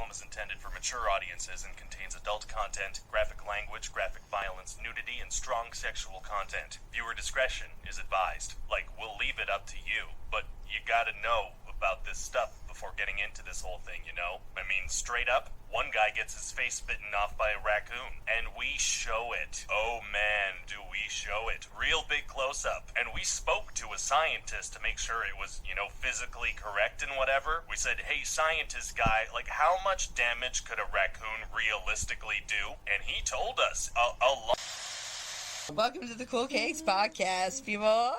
film is intended for mature audiences and contains adult content, graphic language, graphic violence, nudity, and strong sexual content. Viewer discretion is advised. Like, we'll leave it up to you, but you gotta know about this stuff before getting into this whole thing, you know? I mean, straight up, one guy gets his face bitten off by a raccoon, and we show it. Oh man, do we show it. Real big close-up. And we spoke to a scientist to make sure it was, you know, physically correct and whatever. We said, hey, scientist guy, like, how much damage could a raccoon realistically do? And he told us a lot. Welcome to the Cool-Kegs podcast, people.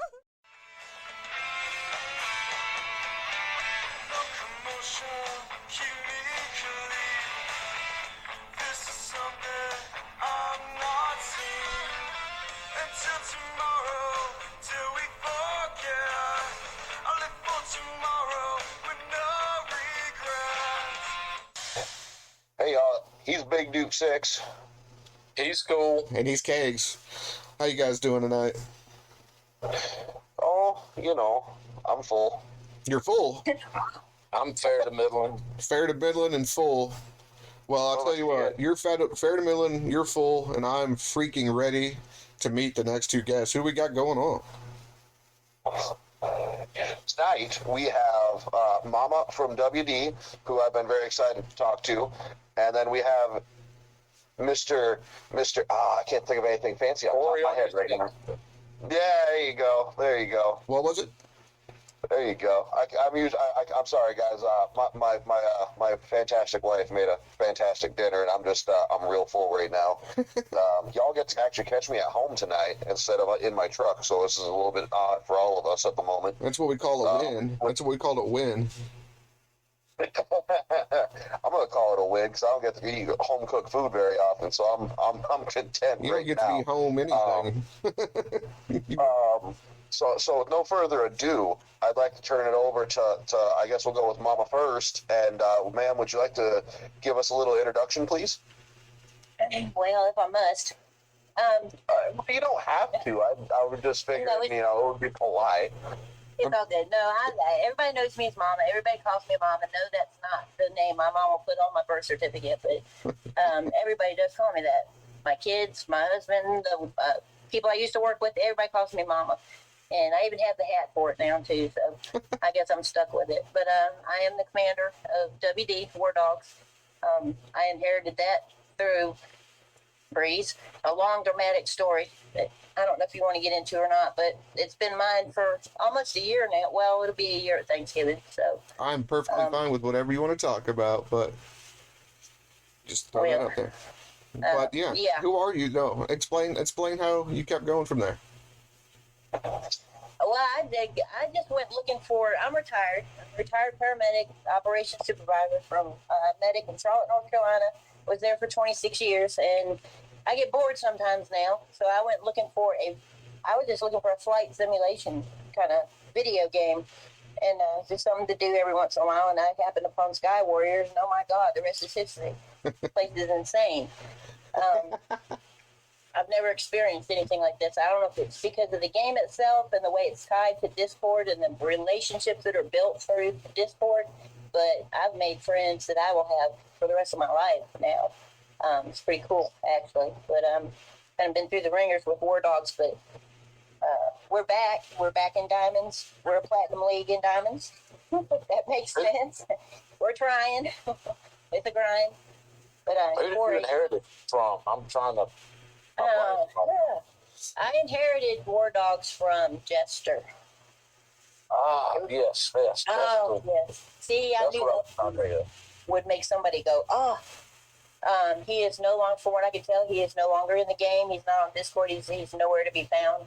Hey, he's Big Duke 6. He's cool. And he's Kegs. How you guys doing tonight? Oh, you know, I'm full. You're full. I'm fair to middling. Fair to middling and full. Well, I'll tell you what. You're fair to middling, you're full, and I'm freaking ready to meet the next two guests. Who we got going on? Tonight, we have Mama from WD, who I've been very excited to talk to. And then we have Mr. I can't think of anything fancy off the top of my head right now. Yeah, there you go. What was it? There you go. I'm sorry, guys. My fantastic wife made a fantastic dinner, and I'm real full right now. Y'all get to actually catch me at home tonight instead of in my truck, so this is a little bit odd for all of us at the moment. That's what we call a win. That's what we call a win. I'm gonna call it a win because I don't get to eat home cooked food very often, so I'm content. You don't get to be home anything. So with no further ado, I'd like to turn it over to I guess we'll go with Mama first. And ma'am, would you like to give us a little introduction, please? Well, if I must. You don't have to. I would just figure, it would be polite. It's all good. No, everybody knows me as Mama. Everybody calls me Mama. No, that's not the name my mama put on my birth certificate, but everybody does call me that. My kids, my husband, the people I used to work with, everybody calls me Mama. And I even have the hat for it now, too, so I guess I'm stuck with it. But I am the commander of WD, War Dogs. I inherited that through Breeze. A long, dramatic story that I don't know if you want to get into or not, but it's been mine for almost a year now. Well, it'll be a year at Thanksgiving, so. I'm perfectly fine with whatever you want to talk about, but just throw that out there. But yeah, who are you, though? Explain how you kept going from there. Well, I just went looking for. I'm retired. I'm a retired paramedic, operations supervisor from medic in Charlotte, North Carolina. Was there for 26 years, and I get bored sometimes now. So I went looking for I was just looking for a flight simulation kind of video game, and just something to do every once in a while. And I happened upon Sky Warriors, and oh my God, the rest is history. The place is insane. I've never experienced anything like this. I don't know if it's because of the game itself and the way it's tied to Discord and the relationships that are built through Discord, but I've made friends that I will have for the rest of my life now. It's pretty cool, actually. But kind of been through the ringers with War Dogs, but we're back. We're back in Diamonds. We're a Platinum League in Diamonds. That makes sense. We're trying. It's a grind. But who did you inherit it from? I'm trying to... I inherited War Dogs from Jester. Yes. Oh, yes. See, I knew that would make somebody go, oh. He is no longer, from what I can tell, he is no longer in the game. He's not on Discord. He's nowhere to be found.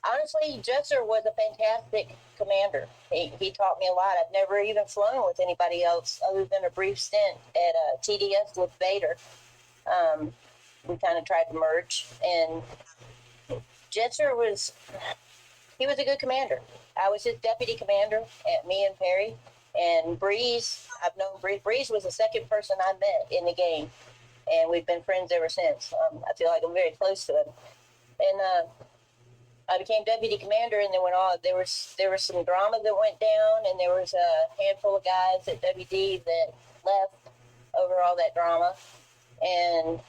Honestly, Jester was a fantastic commander. He taught me a lot. I've never even flown with anybody else other than a brief stint at TDS with Vader. We kind of tried to merge, and Jester was a good commander. I was his deputy commander at me and Perry, and Breeze, I've known Breeze. Breeze was the second person I met in the game, and we've been friends ever since. I feel like I'm very close to him. And I became deputy commander, and then there was some drama that went down, and there was a handful of guys at WD that left over all that drama, and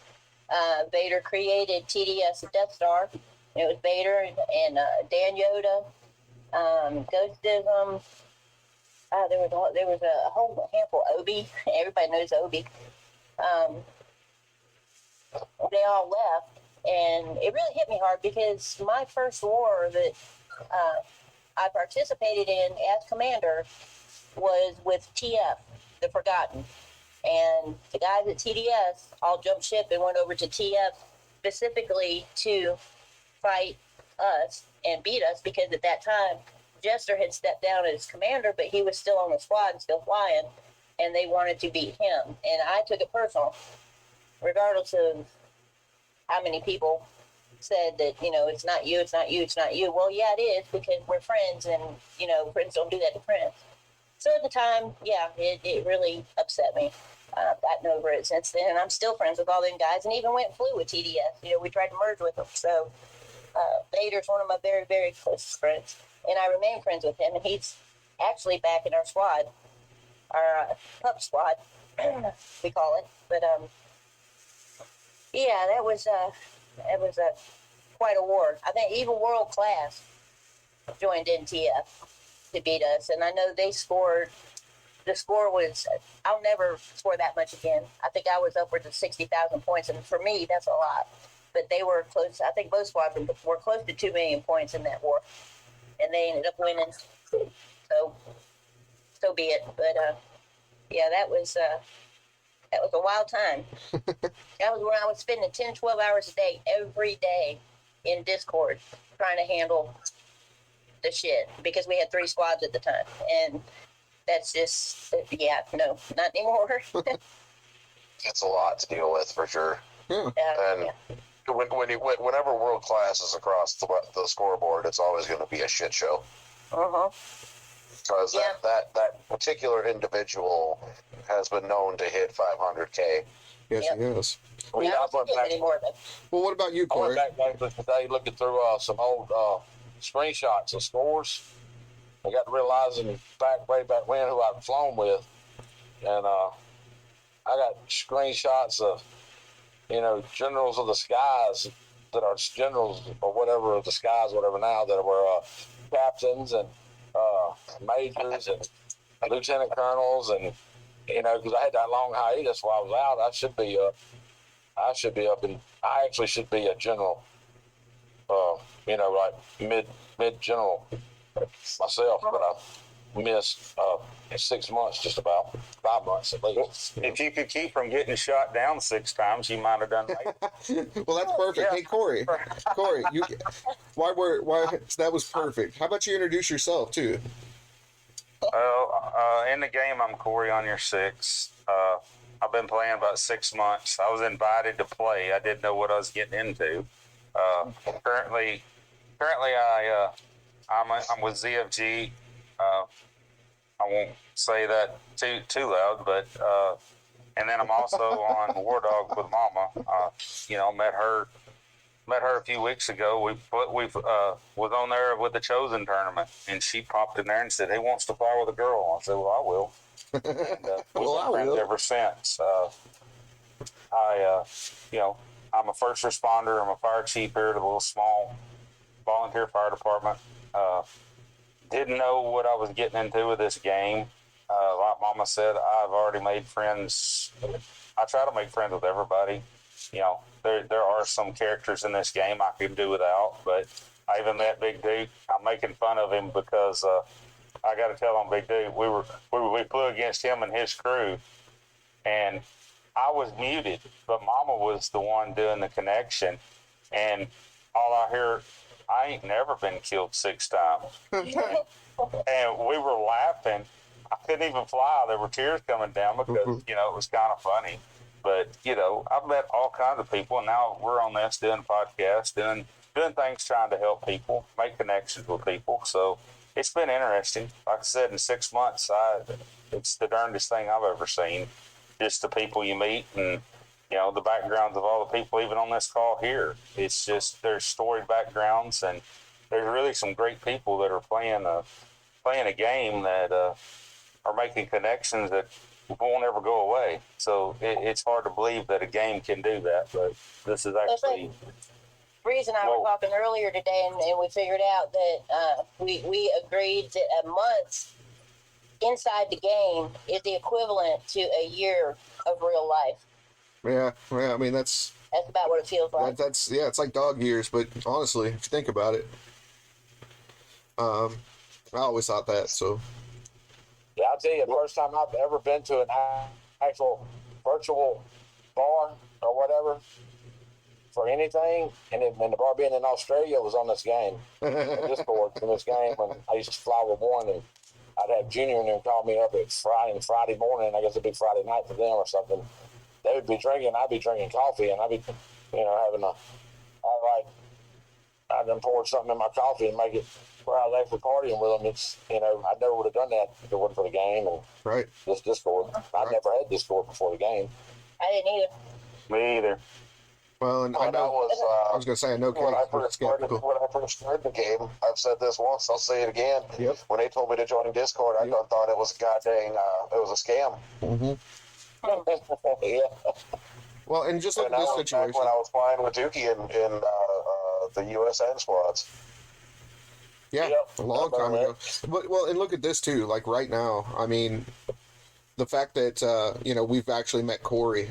Vader created TDS, the Death Star. It was Vader and Dan Yoda, Ghostism. There was a whole handful. Obi, everybody knows Obi. They all left, and it really hit me hard because my first war that I participated in as commander was with TF, the Forgotten. And the guys at TDS all jumped ship and went over to TF specifically to fight us and beat us, because at that time, Jester had stepped down as commander, but he was still on the squad and still flying, and they wanted to beat him. And I took it personal, regardless of how many people said that, it's not you, it's not you, it's not you. Well, yeah, it is, because we're friends, and, friends don't do that to friends. So at the time, yeah, it really upset me. I've gotten over it since then, and I'm still friends with all them guys, and even went and flew with TDS. We tried to merge with them. So Vader's one of my very, very close friends, and I remain friends with him, and he's actually back in our squad, our pup squad, we call it. But yeah, that was quite a war. I think even World Class joined in TF to beat us, and I know they scored. The score was, I'll never score that much again. I think I was upwards of 60,000 points, and for me, that's a lot. But they were close. I think both squads were close to 2 million points in that war, and they ended up winning. So be it. But yeah, that was a wild time. That was when I was spending 10, 12 hours a day, every day, in Discord, trying to handle the shit, because we had 3 squads at the time, and that's just, yeah, no, not anymore. It's a lot to deal with, for sure. Yeah. And whenever World Class is across the scoreboard, it's always going to be a shit show. Because that particular individual has been known to hit 500K. Yes, he is. I don't get it anymore, though. Well, what about you, I went Corey? back today looking through some old screenshots of scores. I got to realizing way back when who I'd flown with, and I got screenshots of generals of the skies that are generals or whatever of the skies, whatever now, that were captains and majors and lieutenant colonels, and because I had that long hiatus while I was out, I should be up, and I actually should be a general, like mid general myself, but I missed 6 months, just about 5 months at least. If you could keep from getting shot down 6 times, you might have done right. Well, that's perfect. Yeah. Hey, Corey, that was perfect. How about you introduce yourself too? Well, in the game, I'm Coryonur6. I've been playing about 6 months. I was invited to play. I didn't know what I was getting into. Currently, I'm with ZFG. I won't say that too loud, but and then I'm also on War Dog with Mama. Met her a few weeks ago. We was on there with the Chosen tournament, and she popped in there and said, "He wants to fly with a girl." I said, "Well, I will." And we've been friends ever since. I'm a first responder. I'm a fire chief here at a little small volunteer fire department. Didn't know what I was getting into with this game. Like Mama said, I've already made friends. I try to make friends with everybody. There are some characters in this game I could do without, but I even met Big Duke. I'm making fun of him because I got to tell on Big Duke, we flew against him and his crew, and I was muted, but Mama was the one doing the connection, and all I hear, "I ain't never been killed 6 times." And we were laughing. I couldn't even fly. There were tears coming down because, it was kind of funny. But, I've met all kinds of people, and now we're on this doing podcasts, doing things, trying to help people, make connections with people. So it's been interesting. Like I said, in 6 months, it's the darndest thing I've ever seen. Just the people you meet and, the backgrounds of all the people, even on this call here. It's just there's storied backgrounds, and there's really some great people that are playing a game that are making connections that won't ever go away. So it's hard to believe that a game can do that, but this is actually. Reason I were talking earlier today, and we figured out that we agreed that a month inside the game is the equivalent to a year of real life. Yeah. I mean, that's about what it feels like. It's like dog years. But honestly, if you think about it, I always thought that. So. Yeah, I'll tell you, the first time I've ever been to an actual virtual bar or whatever for anything, and the bar being in Australia was on this game, Discord in this game when I used to fly with one, and I'd have Junior and them call me up at Friday morning. I guess it'd be Friday night for them or something. They would be drinking, I'd be drinking coffee, and I'd be, having all right, I done poured something in my coffee and make it where I was actually partying with them. It's, I never would have done that if it wasn't for the game and this Discord. I never had Discord before the game. I didn't either. Me either. Well, and I was going to say, I know when I first started the game, I've said this once, I'll say it again. Yep. When they told me to join Discord, I thought it was it was a scam. Mm-hmm. Yeah. Well, and just look at this situation. Back when I was playing with Dookie in the USN squads. Yeah, a long time ago. But and look at this too. Like right now, I mean, the fact that we've actually met Corey.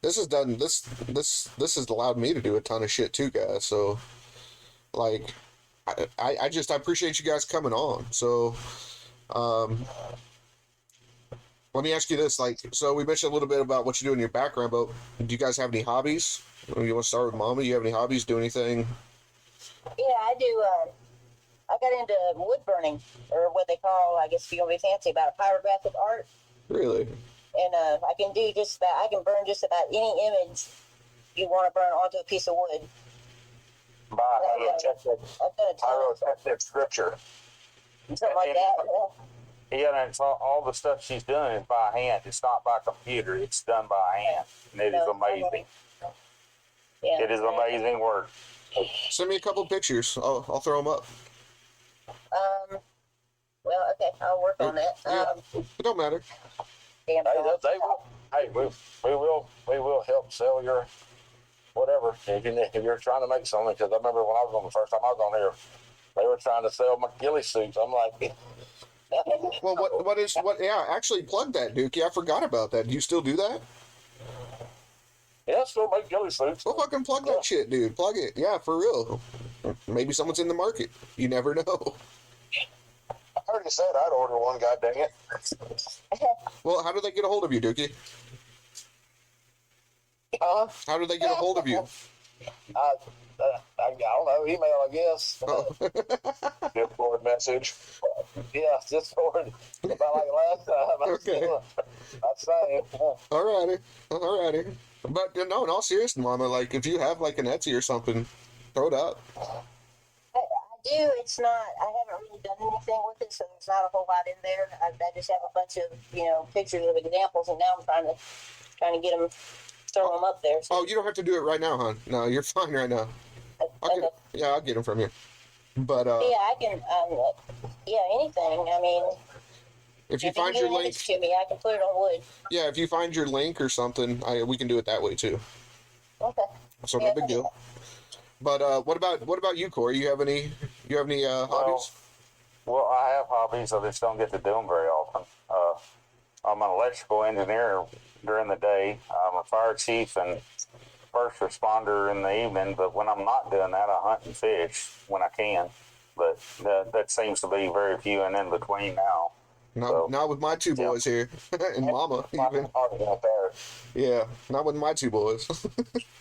This has done this has allowed me to do a ton of shit too, guys. So, like, I appreciate you guys coming on. So, let me ask you this. Like, so we mentioned a little bit about what you do in your background, but do you guys have any hobbies? You want to start with Mama? You have any hobbies? Do anything? Yeah, I do. I got into wood burning, or what they call, I guess if you want to be fancy about it, pyrographic art. Really? And I can do I can burn just about any image you want to burn onto a piece of wood. Pyrotechnic scripture. Something like that. Yeah, and it's all the stuff she's doing is by hand. It's not by computer. It's done by hand. And it is amazing. Yeah. It is amazing work. Send me a couple pictures. I'll throw them up. Well, okay, I'll work on that. It don't matter. We will help sell your whatever if you're trying to make something. Because I remember when I was on the first time I was on here, they were trying to sell my ghillie suits. I'm like, well, what? Yeah, actually, plug that, Dookie. I forgot about that. Do you still do that? Yeah, still make ghillie suits. Well, fucking plug that shit, dude. Plug it. Yeah, for real. Maybe someone's in the market. You never know. I already said I'd order one, god dang it. Well, how do they get a hold of you, Dookie? How do they get a hold of you? I don't know, email, I guess. Discord message. Yeah, Discord. About like last time. Okay. I'd say. Alrighty. But no, in all seriousness, Mama, like if you have like an Etsy or something, throw it up. I do. It's not. I haven't really done anything with it, so there's not a whole lot in there. I just have a bunch of pictures of examples, and now I'm trying to get them, throw them up there. So. Oh, you don't have to do it right now, hon. No, you're fine right now. I'll get them from you. But I can. Anything. I mean. If you find your link to me, I can put it on wood. Yeah, if you find your link or something, we can do it that way too. Okay. So no big deal. But what about you, Corey? You have any hobbies? Well, I have hobbies. I just don't get to do them very often. I'm an electrical engineer during the day. I'm a fire chief and first responder in the evening. But when I'm not doing that, I hunt and fish when I can. But that seems to be very few and in between now. Not with my two boys here, and Mama even. Yeah, not with my two boys.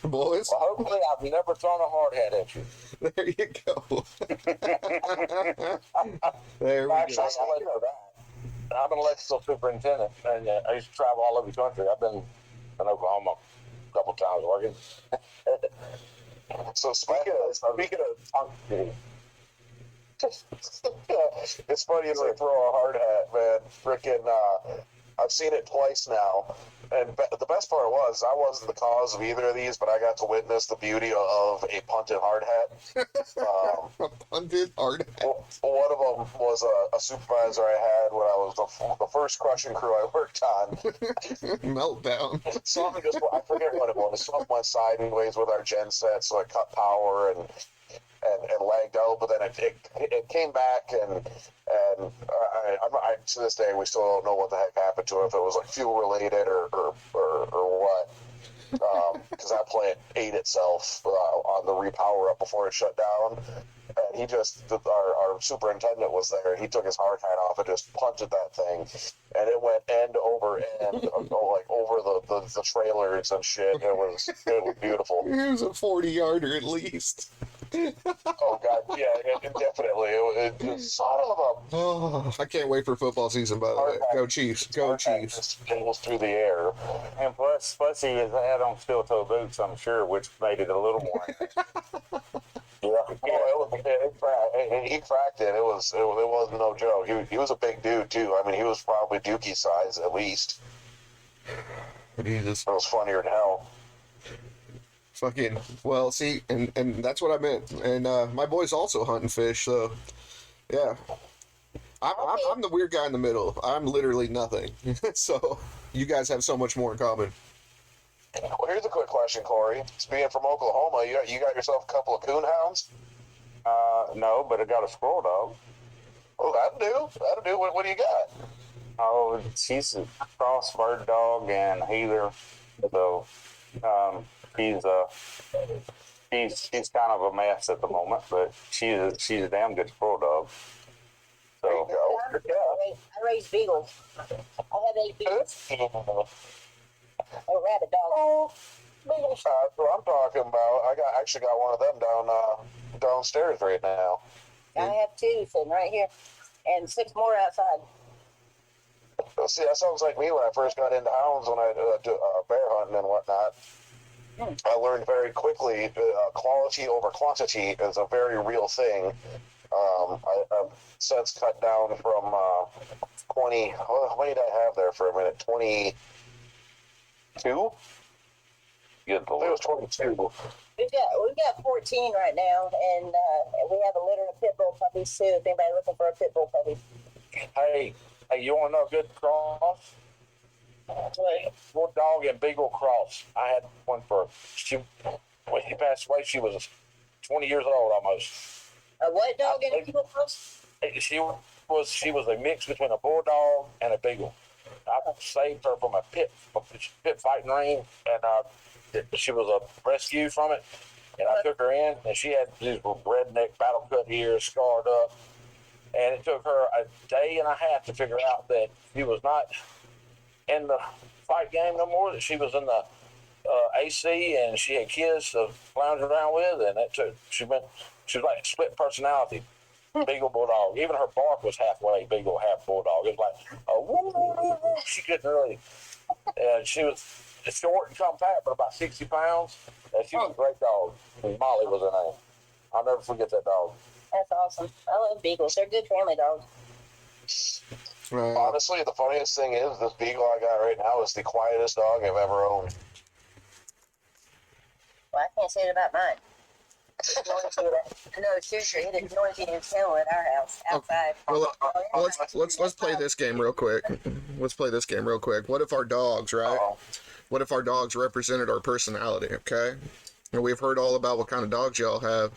Boys. Well, hopefully, I've never thrown a hard hat at you. There you go. There we Actually, go. I'm an electrical superintendent, and I used to travel all over the country. I've been in Oklahoma a couple times working. So speaking of it's funny as I throw a hard hat, man. Freaking, I I've seen it twice now, and the best part was I wasn't the cause of either of these, but I got to witness the beauty of a punted hard hat. A punted hard hat. One of them was a supervisor I had when I was the first crushing crew I worked on. Meltdown. Something just, I forget what it was. Something went sideways with our gen set, so it cut power and lagged out, but then it came back, and I to this day we still don't know what the heck happened to it, if it was like fuel related or what, because that plant ate itself on the repower up before it shut down, and he just, our superintendent was there, and he took his hard hat off and just punted that thing, and it went end over end, like over the trailers and shit. It was beautiful. It was a 40-yarder at least. Oh god, yeah, definitely. It son of a. Oh, I can't wait for football season. By the way, go Chiefs! Go Chiefs! Just tingles through the air. And plus he had on steel-toe boots, I'm sure, which made it a little more. He cracked it. It wasn't no joke. He was a big dude too. I mean, he was probably Dookie size at least. Jesus. It was funnier than hell. Fucking, well, see, and that's what I meant. And my boy's also hunting fish, so yeah. I'm the weird guy in the middle. I'm literally nothing. So you guys have so much more in common. Well, here's a quick question, Corey. Being from Oklahoma, you got yourself a couple of coon hounds? No, but I got a squirrel dog. Oh, that'll do. What do you got? Oh, she's a cross bird dog and healer. So, she's kind of a mess at the moment, but she's a damn good squirrel dog. So, there you go. I raise beagles. I have 8 beagles. A rabbit dog. Beagles. That's what I'm talking about. I actually got one of them downstairs right now. I have 2 sitting right here, and 6 more outside. See, that sounds like me when I first got into hounds, when I do bear hunting and whatnot. I learned very quickly quality over quantity is a very real thing. I've since cut down from 20. How many did I have there for a minute? 22? good I think it was 22. We've got 14 right now, and we have a litter of pit bull puppies too. If anybody looking for a pit bull puppy. Hey, you want to know a good cross? Bull dog and beagle cross. I had one when she passed away. She was 20 years old almost. A what dog and a beagle cross? She was a mix between a bulldog and a beagle. I saved her from a pit fighting ring, and she was a rescue from it. And I took her in, and she had these redneck battle cut ears, scarred up. And it took her a day and a half to figure out that she was not in the fight game no more, that she was in the AC, and she had kids to lounge around with, and she was like split personality, beagle bulldog. Even her bark was halfway beagle, half bulldog. It was like, woo. She couldn't really. She was short and compact, but about 60 pounds. And she was a great dog. And Molly was her name. I'll never forget that dog. That's awesome. I love beagles. They're good family dogs. Honestly, the funniest thing is this beagle I got right now is the quietest dog I've ever owned. Well, I can't say it about mine. No, seriously, it is noisy as hell at our house outside. Well, let's play this game real quick. What if our dogs, right? What if our dogs represented our personality? Okay, and we've heard all about what kind of dogs y'all have.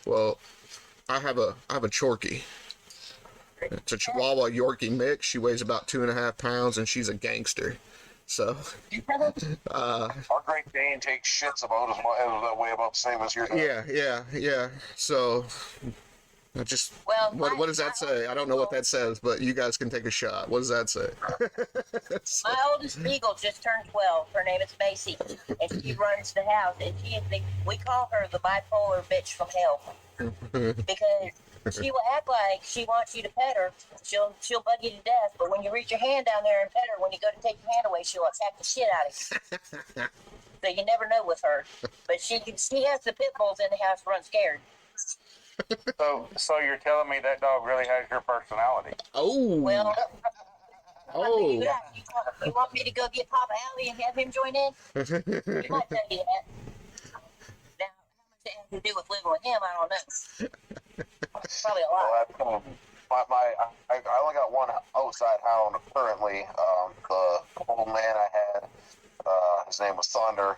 Well, I have a Chorky. It's a Chihuahua Yorkie mix. She weighs about 2.5 pounds, and she's a gangster. So, our Great Dane takes shits about as much, way about the same as your dog. Yeah. So, what does that say? I don't know what that says, but you guys can take a shot. What does that say? My oldest beagle just turned 12. Her name is Macy, and she runs the house. And we call her the bipolar bitch from hell because she will act like she wants you to pet her. She'll bug you to death, but when you reach your hand down there and pet her, when you go to take your hand away, she'll attack the shit out of you. So you never know with her. But she has the pit bulls in the house run scared. So you're telling me that dog really has your personality? Oh. Well, Oh. You want me to go get Papa Allie and have him join in? He might tell you that. Now, how much it has to do with living with him, I don't know. Probably a lot. Well, I only got one outside hound currently. The old man I had, his name was Thunder.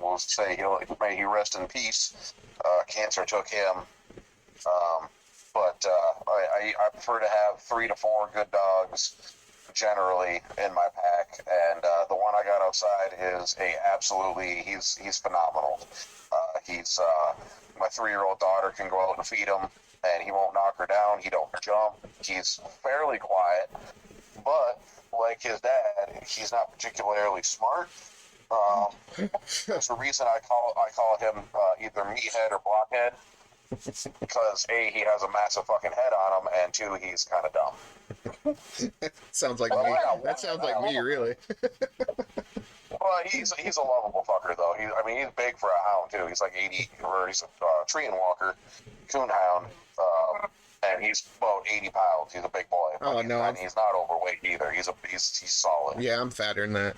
We'll say may he rest in peace. Cancer took him. But I prefer to have 3 to 4 good dogs generally in my pack, and the one I got outside is he's phenomenal. He's my 3-year-old daughter can go out and feed him, and he won't knock her down. He don't jump. He's fairly quiet, but like his dad, he's not particularly smart. That's the reason I call him either meathead or blockhead, because A, he has a massive fucking head on him, and 2, he's kind of dumb. Sounds like me. That sounds like me, really. Well, he's a lovable fucker though. He's big for a hound too. He's like 80, or he's a tree and walker, coon hound, and he's about 80 pounds. He's a big boy. Oh no, he's not overweight either. He's solid. Yeah, I'm fatter than that.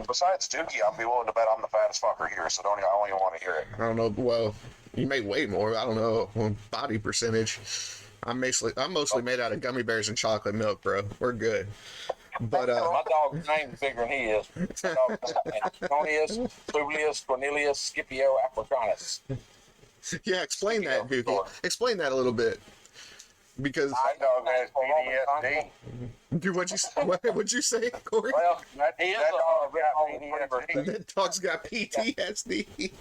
Besides Dookie, I'll be willing to bet I'm the fattest fucker here. So I don't even want to hear it. I don't know. Well, you may weigh more. I don't know. Body percentage. I'm mostly made out of gummy bears and chocolate milk, bro. We're good. But my dog's name is bigger than he is. My dog's Antonius, Publius, Cornelius, Scipio, Africanus. yeah, explain that, Dookie. Explain that a little bit. Because My dog has PTSD. dude, what'd you say, Corey? Well, That dog got PTSD. That dog's got PTSD.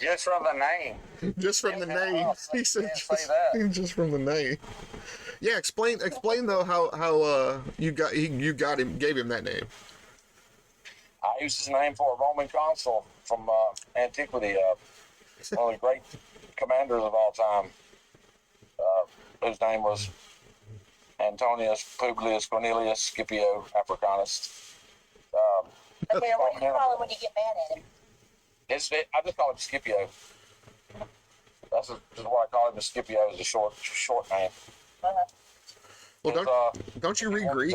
Just from the name. Just from the name. He said Can't say that. just from the name. Yeah, explain though how you got him, gave him that name. I used his name for a Roman consul from antiquity, one of the great commanders of all time, whose name was Antonius Publius Cornelius Scipio Africanus. Okay, what do you call him when you get mad at him? I just call him Scipio. That's what I call him. The Scipio is a short name. Well, don't you read Greek?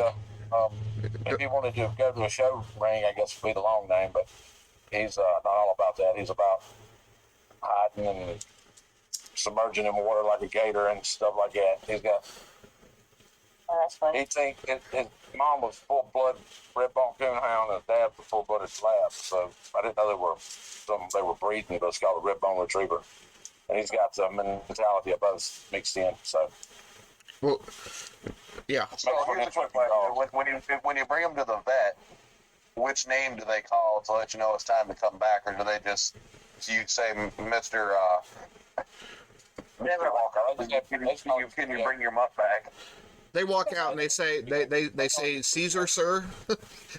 If he wanted to go to a show ring, I guess would be the long name, but he's not all about that. He's about hiding and submerging in water like a gator and stuff like that. He's got. Oh, that's funny. He think his mom was full-blood red bone coonhound and his dad was full-blooded lab. So I didn't know they were breeding, but it's called a red bone retriever. And he's got the mentality of both mixed in. So. Well, yeah. So here's a quick question: when you bring him to the vet, which name do they call to let you know it's time to come back, or do you say Mr. Walker? Can you bring your mutt back? They walk out and they say they say Caesar, sir.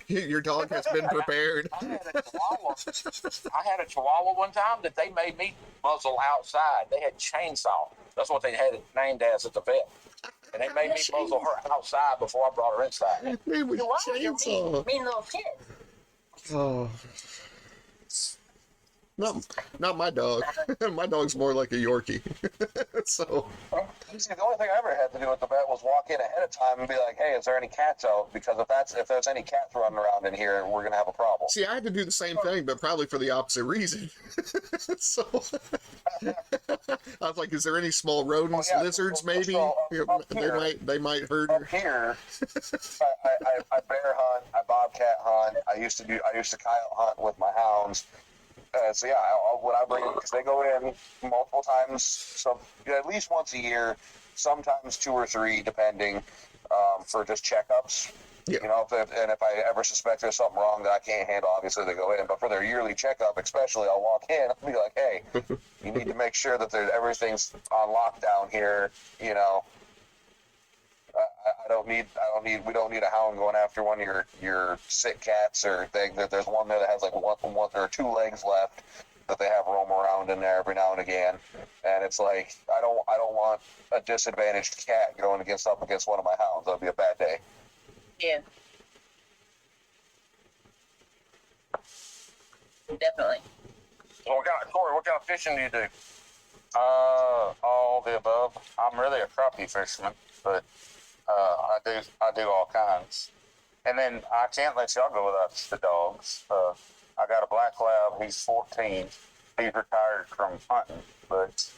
Your dog has been prepared. I had a Chihuahua one time that they made me muzzle outside. They had chainsaw. That's what they had it named as at the vet. And they made me muzzle her outside before I brought her inside. They would chainsaw. Mean little kid. Oh. Not my dog. My dog's more like a Yorkie. So. See, the only thing I ever had to do with the vet was walk in ahead of time and be like, "Hey, is there any cats out? Because if there's any cats running around in here, we're gonna have a problem." See, I had to do the same thing, but probably for the opposite reason. So I was like, "Is there any small rodents, lizards, maybe? They might hurt her." Up here, I bear hunt, I bobcat hunt. I used to coyote hunt with my hounds. So yeah, when I bring them, because they go in multiple times, so at least once a year, sometimes 2 or 3, depending, for just checkups. Yeah. You know, if I ever suspect there's something wrong that I can't handle, obviously they go in. But for their yearly checkup, especially, I'll walk in. I'll be like, "Hey, you need to make sure that everything's on lockdown here." You know, we don't need a hound going after one of your sick cats or thing. There's one there that has like one or 2 legs left that they have roam around in there every now and again, and it's like I don't want a disadvantaged cat going up against one of my hounds. That'd be a bad day. Yeah. Definitely. So Corey, what kind of fishing do you do? All the above. I'm really a crappie fisherman, but I do all kinds. And then I can't let y'all go without the dogs. I got a black lab. He's 14. He's retired from hunting, but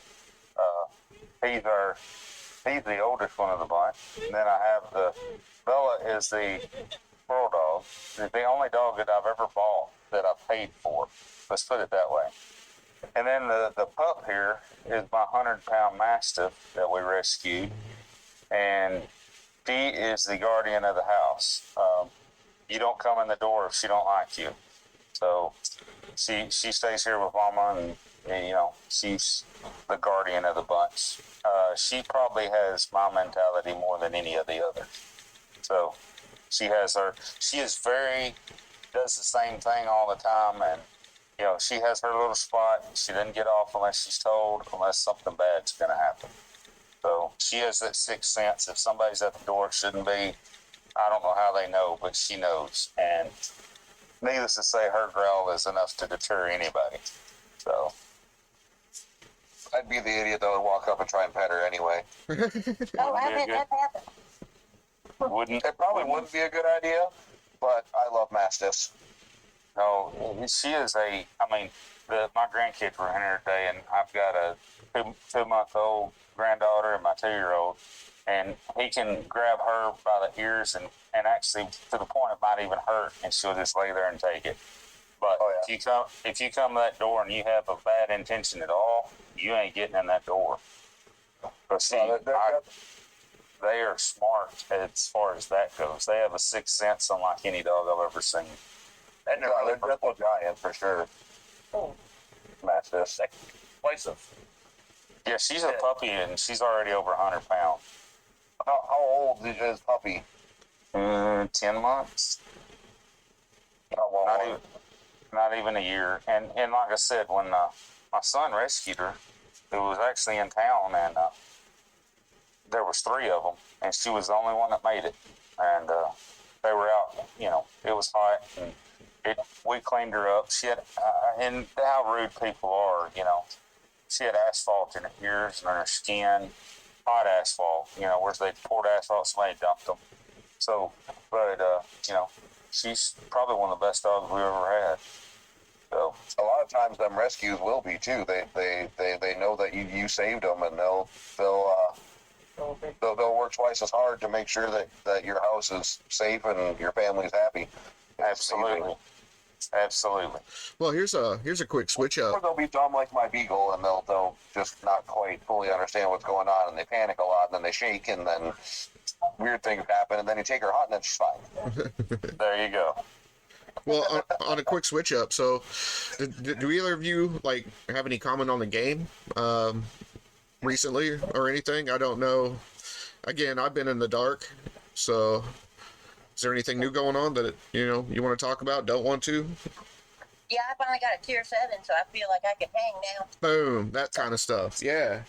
he's the oldest one of the bunch. And then I have Bella is the squirrel dog. It's the only dog that I've ever bought that I paid for. Let's put it that way. And then the pup here is my 100-pound mastiff that we rescued, and she is the guardian of the house. You don't come in the door if she don't like you. So she stays here with Mama, and you know, she's the guardian of the bunch. She probably has my mentality more than any of the others. So she does the same thing all the time, and you know, she has her little spot. She doesn't get off unless she's told, unless something bad's going to happen. So she has that sixth sense. If somebody's at the door, it shouldn't be. I don't know how they know, but she knows. And needless to say, her growl is enough to deter anybody. So I'd be the idiot that would walk up and try and pet her anyway. Oh, I bet that happened. It probably wouldn't be a good idea, but I love mastiffs. No, she is my grandkids were in here today, and I've got a 2-month-old granddaughter and my 2-year-old, and he can grab her by the ears and actually to the point it might even hurt, and she'll just lay there and take it. But if you come to that door and you have a bad intention at all, you ain't getting in that door. But see, they are smart as far as that goes. They have a sixth sense unlike any dog I've ever seen. And they're triple giant for sure. Oh. Mastiffs. Explosive. Yeah, she's a puppy, and she's already over 100 pounds. How old is puppy? 10 months. Not even a year. And like I said, when my son rescued her, it was actually in town, and there was 3 of them, and she was the only one that made it. And they were out, you know, it was hot, and we cleaned her up. She had, and how rude people are, you know. She had asphalt in her ears and in her skin, hot asphalt, you know, where they poured asphalt, somebody dumped them. So, but, you know, she's probably one of the best dogs we ever had. So a lot of times them rescues will be too. They know that you saved them, and they'll work twice as hard to make sure that your house is safe and your family's happy. Absolutely. Well, here's a quick switch Or up. they'll be dumb like my beagle, and they'll just not quite fully understand what's going on, and they panic a lot, and then they shake, and then weird things happen, and then you take her hunting, and she's fine. There you go. Well, on a quick switch up. So, do either of you like have any comment on the game recently or anything? I don't know. Again, I've been in the dark, so. Is there anything new going on that you want to talk about? Don't want to? Yeah, I finally got a tier 7, so I feel like I can hang now. Boom, that kind of stuff. Yeah.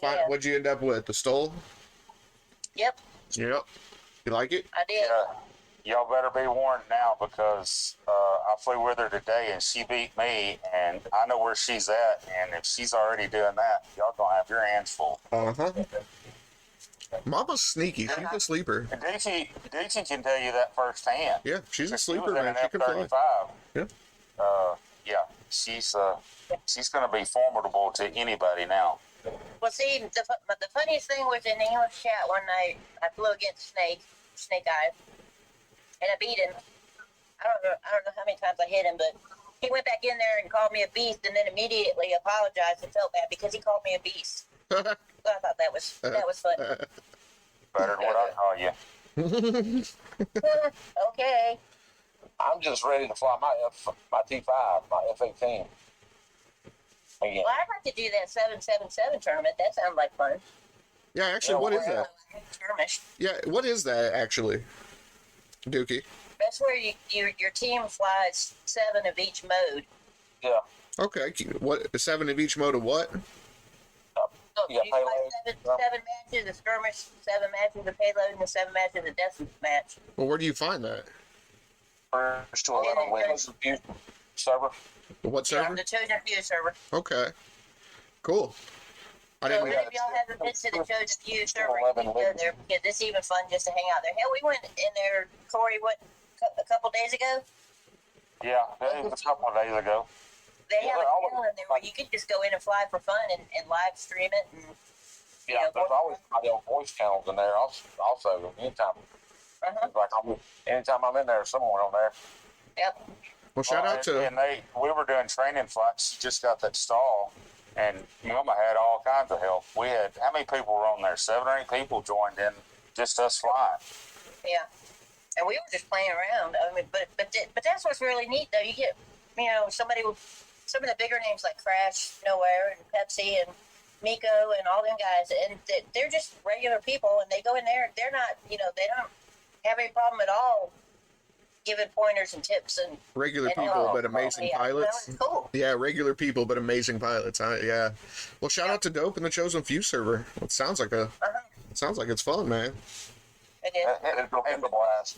Yeah. What'd you end up with? The stole? Yep, Yep. You like it? I did. Y'all better be warned now, because I flew with her today and she beat me, and I know where she's at, and if she's already doing that, y'all gonna have your hands full. Uh-huh. Mama's sneaky. She's a sleeper. Doochie can tell you that firsthand. Yeah, she's a She was sleeper, in man. an She can fly. F-35. Yeah. Yeah, she's going to be formidable to anybody now. Well, see, the funniest thing was in the English chat one night, I flew against Snake Eyes, and I beat him. I don't know how many times I hit him, but he went back in there and called me a beast, and then immediately apologized and felt bad because he called me a beast. So I thought that was funny. Better than what I call you. Okay. I'm just ready to fly my T5, my F-18. Again. Well, I'd like to do that 777 tournament. That sounds like fun. Yeah, actually, what is that? Skirmish. Yeah, what is that, actually? Dookie. That's where your team flies 7 of each mode. Yeah. Okay, what, 7 of each mode of what? So Yeah, you fly payload. seven matches of skirmish, 7 matches of payload, and 7 matches of death match. Well, where do you find that? First to 11 wins. Server. What Yeah, server? the Chosen Few server. Okay. Cool. I So didn't. if y'all haven't been to the Chosen Few server, you need to go there because it's even fun just to hang out there. Hell, we went in there, Corey, a couple days ago? Yeah, it was a couple of days ago. They have a channel in there where you can just go in and fly for fun and live stream it. And, Yeah, there's always somebody on voice channels in there. Also, anytime, anytime I'm in there, someone on there. Yep. Well, shout out to. And we were doing training flights. Just got that stall, and Mama had all kinds of help. We had how many people were on there? 7 or 8 people joined in, just us flying. Yeah. And we were just playing around. I mean, but that's what's really neat, though. You get, some of the bigger names like Crash, Nowhere, and Pepsi, and Miko, and all them guys, and they're just regular people, and they go in there. They're not, they don't have any problem at all giving pointers and tips and Regular people, but amazing pilots. It's cool. Yeah, regular people, but amazing pilots. Yeah. Well, shout out to Dope and the Chosen Few server. It sounds like it's fun, man. It is. It's a blast.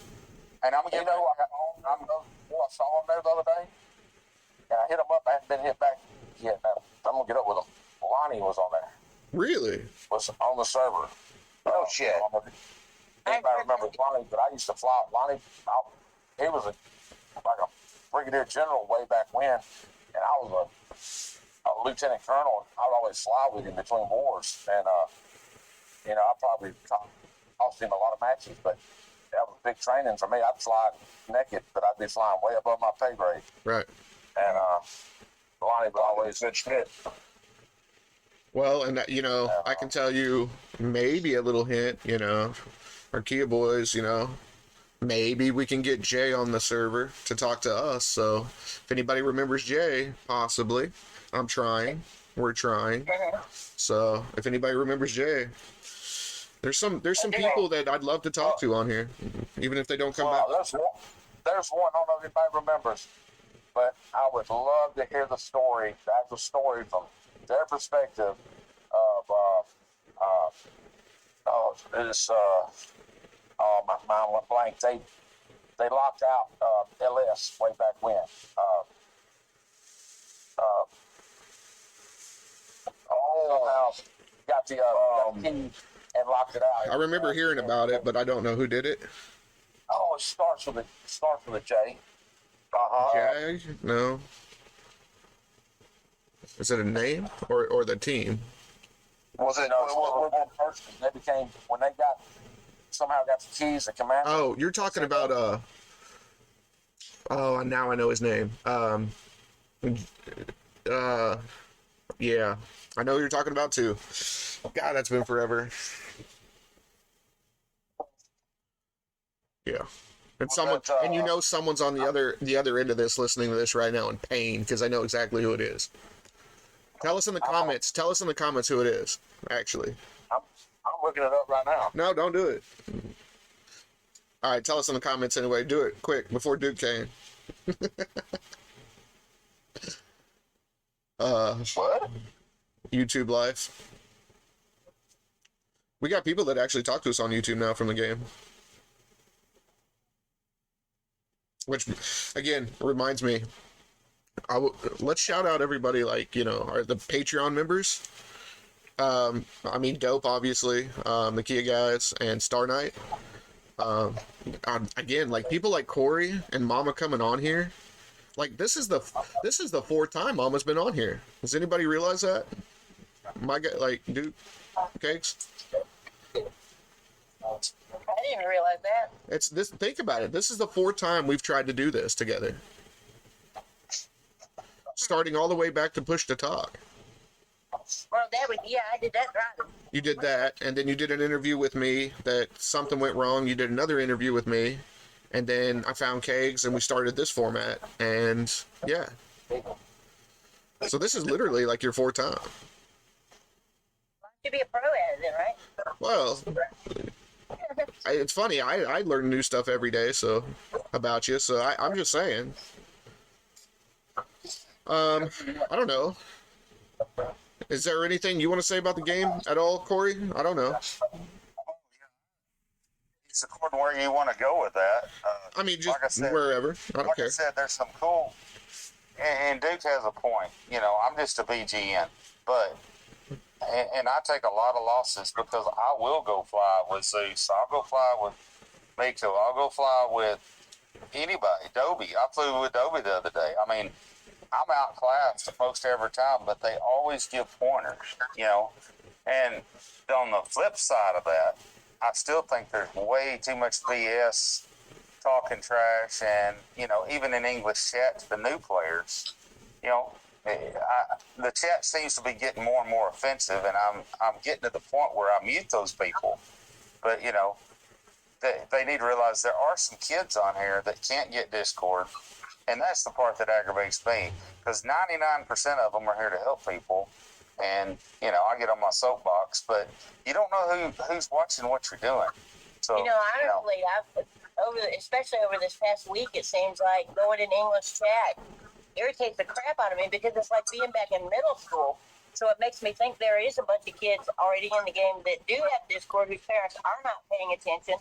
And I saw him there the other day. And I hit him up. I hadn't been hit back yet. Now, I'm gonna get up with him. Lonnie was on there. Really? Was on the server. Oh shit. Anybody remember Lonnie? But I used to fly Lonnie. He was like a brigadier general way back when, and I was a lieutenant colonel. I'd always fly with him between wars, and I probably cost him a lot of matches, but that was big training for me. I'd fly naked, but I'd be flying way above my pay grade. Right. And Lonnie would always good shit. Well, and I can tell you maybe a little hint, our Kia boys, maybe we can get Jay on the server to talk to us. So if anybody remembers Jay, possibly, I'm trying. We're trying. So if anybody remembers Jay, there's some people that I'd love to talk to on here, even if they don't come back. There's one. I don't know if anybody remembers, but I would love to hear the actual story from their perspective of my mind went blank. They locked out LS way back when. Somehow got the key and locked it out. I remember hearing about it, but I don't know who did it. Oh, it starts with a J. Jay? No. Is it a name or the team? Was it one person? They became when they somehow got the keys to command. Oh, you're talking about now I know his name. Yeah, I know who you're talking about too. God, that's been forever. Yeah, and someone's on the other end of this, listening to this right now in pain because I know exactly who it is. Tell us in the comments. Tell us in the comments who it is. Actually, I'm looking it up right now. no, don't do it. All right, tell us in the comments anyway. Do it quick before Duke came. What? YouTube Live. We got people that actually talk to us on YouTube now from the game. Which, again, reminds me, let's shout out everybody, like, the Patreon members. Dope, obviously, the Kia guys, and Star Knight. Again, like, people like Corey and Mama coming on here. Like, this is the 4th time Mama's been on here. Does anybody realize that? My guy, like, dude, Cakes. I didn't realize that. It's this. Think about it. This is the 4th time we've tried to do this together. Starting all the way back to Push to Talk. Well, I did that right. You did that, and then you did an interview with me that something went wrong. You did another interview with me, and then I found Kegs, and we started this format, and yeah. So this is literally like your 4th time. You should be a pro at it, then, right? Well, it's funny. I learn new stuff every day, so about you. So I'm just saying. I don't know. Is there anything you want to say about the game at all, Corey? I don't know. It's according where you want to go with that. Just like I said, wherever. I don't care. I said, there's some cool, and Duke has a point. I'm just a BGN, but and I take a lot of losses because I will go fly with Zeus. I'll go fly with Miko. I'll go fly with anybody. Dobie. I flew with Dobie the other day. I mean, I'm outclassed most every time, but they always give pointers, you know. And on the flip side of that, I still think there's way too much BS, talking trash, and, you know, even in English chat to the new players, you know, the chat seems to be getting more and more offensive, and I'm getting to the point where I mute those people. But, you know, they need to realize there are some kids on here that can't get Discord, and that's the part that aggravates me, because 99% of them are here to help people, and, you know, I get on my soapbox, but you don't know who's watching what you're doing. So, You know, honestly, especially over this past week, it seems like going in English chat irritates the crap out of me because it's like being back in middle school. So it makes me think there is a bunch of kids already in the game that do have Discord whose parents are not paying attention,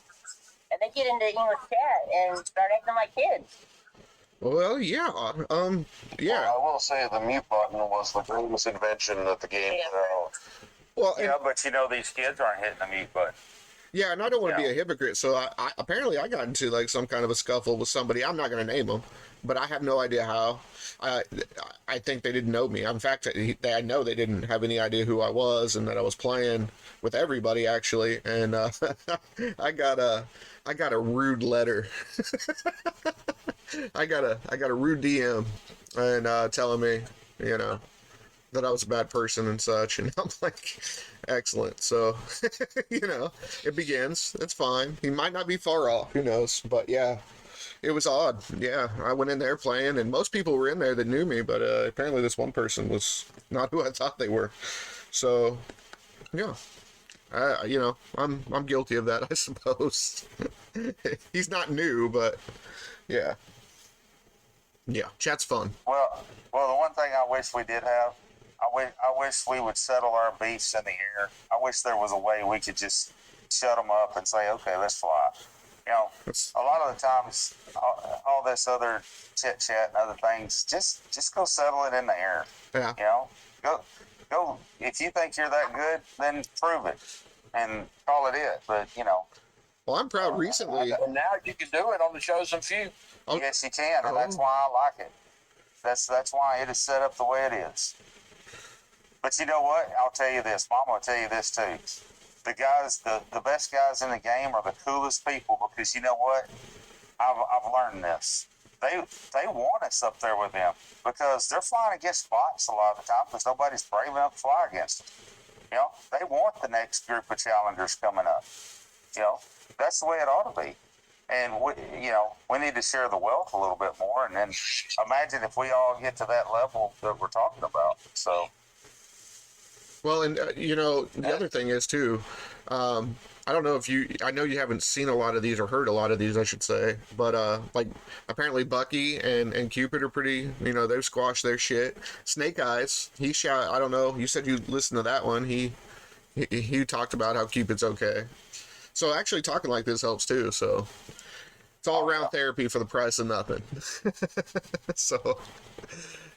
and they get into English chat and start acting like kids. Well, yeah. Yeah. Well, I will say the mute button was the greatest invention that the game put out. Well, yeah, but you know, these kids aren't hitting the mute button. yeah, and I don't want to be a hypocrite, so I apparently I got into like some kind of a scuffle with somebody. I'm not going to name them, but I have no idea how. I think they didn't know me. In fact, I know they didn't have any idea who I was and that I was playing with everybody actually. And I got a rude letter. I got a rude DM and telling me, you know, that I was a bad person and such, and I'm like, excellent. So, you know, it begins. It's fine. He might not be far off. Who knows? But yeah, it was odd. Yeah, I went in there playing, and most people were in there that knew me, but apparently this one person was not who I thought they were. So, yeah. You know, I'm guilty of that, I suppose. He's not new, but yeah. Yeah, chat's fun. Well, the one thing I wish we did have, I wish we would settle our beefs in the air. I wish there was a way we could just shut them up and say, okay, let's fly. You know, a lot of the times, all this other chit chat and other things, just go settle it in the air. Yeah. You know, go. If you think you're that good, then prove it and call it it. But you know. Well, I'm proud recently. And now you can do it on the Chosen Few. Oh. Yes, you can, and that's why I like it. That's why it is set up the way it is. But you know what? I'll tell you this. Mama will tell you this too. The guys, the best guys in the game are the coolest people, because you know what? I've learned this. They want us up there with them because they're flying against bots a lot of the time because nobody's brave enough to fly against them. You know, they want the next group of challengers coming up. You know, that's the way it ought to be. And we need to share the wealth a little bit more, and then imagine if we all get to that level that we're talking about. So. Well, and you know, the other thing is too, I don't know if I know you haven't seen a lot of these or heard a lot of these, I should say, but like apparently Bucky and Cupid are pretty, you know, they've squashed their shit. Snake Eyes, he shot, I don't know, you said you listened to that one, he talked about how Cupid's okay. So actually talking like this helps too, so it's all around therapy for the price of nothing. So.